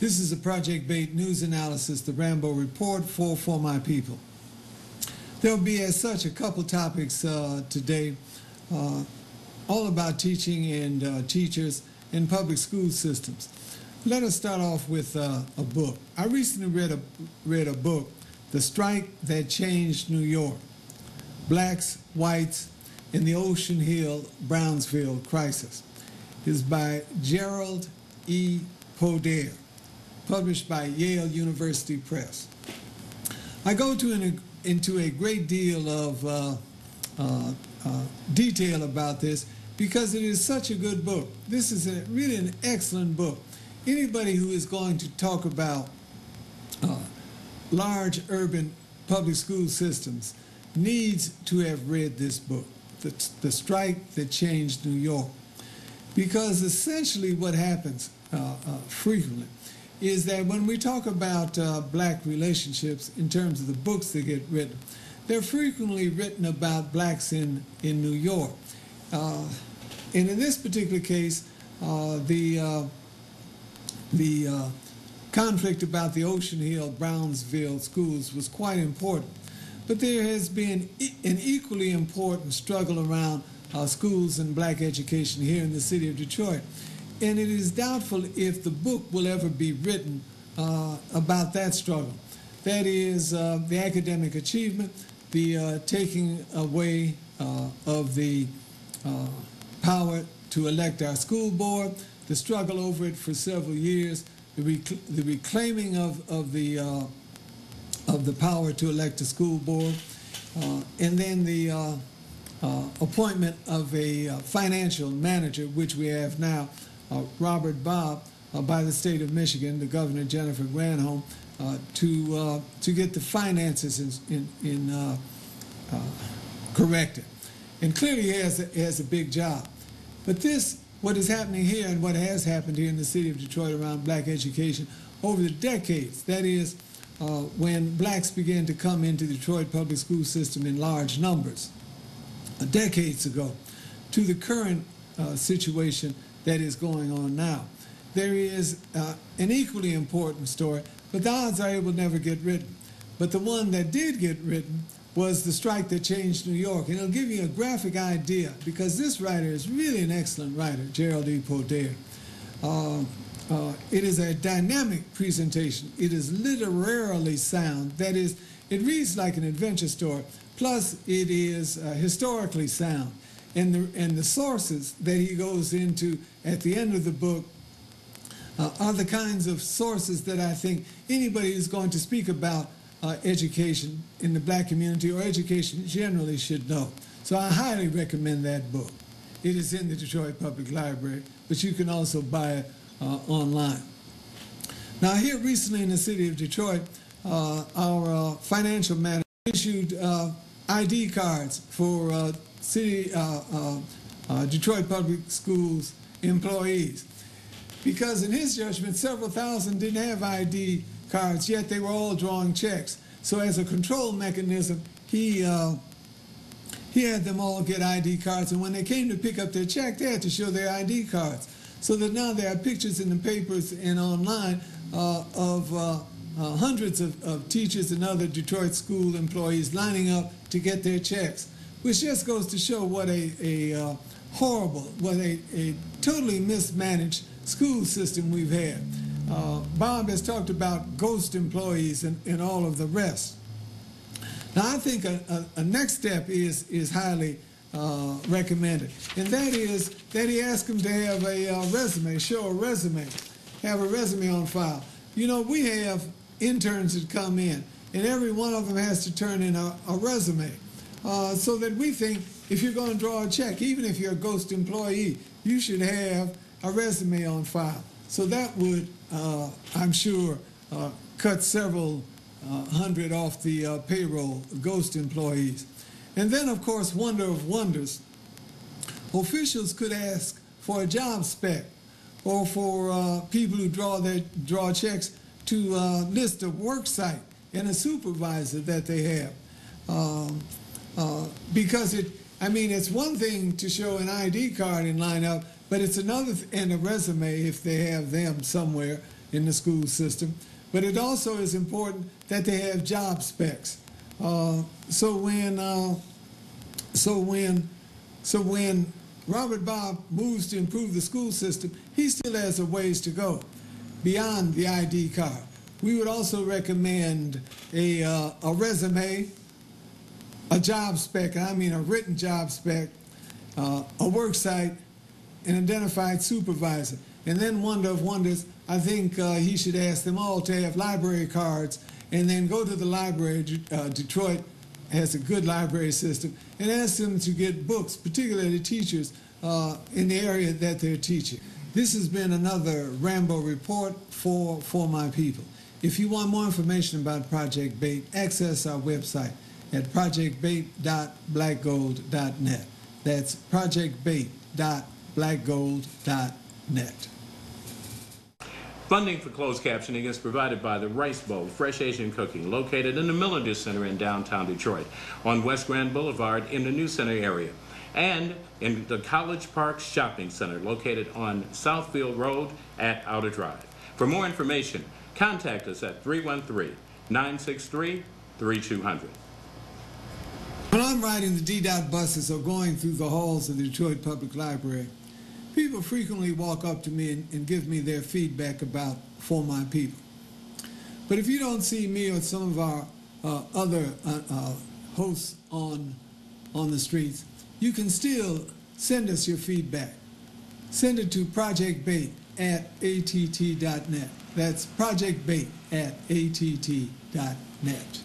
This is a Project Bait news analysis, the Rambeau Report for my people. There will be, as such, a couple topics today, all about teaching and teachers in public school systems. Let us start off with a book. I recently read a book, The Strike That Changed New York, Blacks, Whites, in the Ocean Hill-Brownsville Crisis. It is by Gerald E. Poder, published by Yale University Press. I go into a great deal of detail about this because it is such a good book. This is really an excellent book. Anybody who is going to talk about large urban public school systems needs to have read this book, The Strike That Changed New York. Because essentially what happens frequently is that when we talk about black relationships in terms of the books that get written, they're frequently written about blacks in New York. And in this particular case, the conflict about the Ocean Hill-Brownsville schools was quite important. But there has been an equally important struggle around schools and black education here in the city of Detroit. And it is doubtful if the book will ever be written about that struggle. That is the academic achievement, the taking away of the power to elect our school board, the struggle over it for several years, the reclaiming of the power to elect a school board, and then the appointment of a financial manager, which we have now, Robert Bob, by the state of Michigan, the Governor Jennifer Granholm, to get the finances corrected. And clearly he has a big job. But what is happening here and what has happened here in the city of Detroit around black education over the decades, that is, when blacks began to come into the Detroit public school system in large numbers, decades ago, to the current situation that is going on now. There is an equally important story, but the odds are it will never get written. But the one that did get written was The Strike That Changed New York. And it'll give you a graphic idea, because this writer is really an excellent writer, Gerald E. Poder. It is a dynamic presentation. It is literarily sound. That is, it reads like an adventure story. Plus, it is historically sound. And the sources that he goes into at the end of the book are the kinds of sources that I think anybody who's going to speak about education in the black community or education generally should know. So I highly recommend that book. It is in the Detroit Public Library, but you can also buy it online. Now, here recently in the city of Detroit, our financial manager issued ID cards for Detroit Public Schools employees, because in his judgment, several thousand didn't have ID cards, yet they were all drawing checks. So as a control mechanism, he had them all get ID cards, and when they came to pick up their check, they had to show their ID cards. So that now there are pictures in the papers and online of hundreds of teachers and other Detroit school employees lining up to get their checks, which just goes to show what a horrible, what a totally mismanaged school system we've had. Bob has talked about ghost employees and all of the rest. Now, I think a next step is highly recommended, and that is that he asks them to have a resume, show a resume, have a resume on file. You know, we have interns that come in, and every one of them has to turn in a resume. So that we think if you're going to draw a check, even if you're a ghost employee, you should have a resume on file. So that would, I'm sure, cut several hundred off the payroll, ghost employees. And then, of course, wonder of wonders, officials could ask for a job spec or for people who draw checks to list a work site and a supervisor that they have. Because it's one thing to show an ID card and line up, but it's another, and a resume if they have them somewhere, in the school system. But it also is important that they have job specs. So when Robert Bob moves to improve the school system, he still has a ways to go beyond the ID card. We would also recommend a resume, a job spec, I mean a written job spec, a work site, an identified supervisor. And then wonder of wonders, I think he should ask them all to have library cards and then go to the library. Detroit has a good library system, and ask them to get books, particularly teachers in the area that they're teaching. This has been another Rambeau report for my people. If you want more information about Project BAIT, access our website at projectbait.blackgold.net. That's projectbait.blackgold.net. Funding for closed captioning is provided by the Rice Bowl Fresh Asian Cooking, located in the Millender Center in downtown Detroit, on West Grand Boulevard in the New Center area, and in the College Park Shopping Center, located on Southfield Road at Outer Drive. For more information, contact us at 313-963-3200. When I'm riding the D-Dot buses or going through the halls of the Detroit Public Library, people frequently walk up to me and give me their feedback about For My People. But if you don't see me or some of our other hosts on the streets, you can still send us your feedback. Send it to projectbait@att.net. That's projectbait@att.net.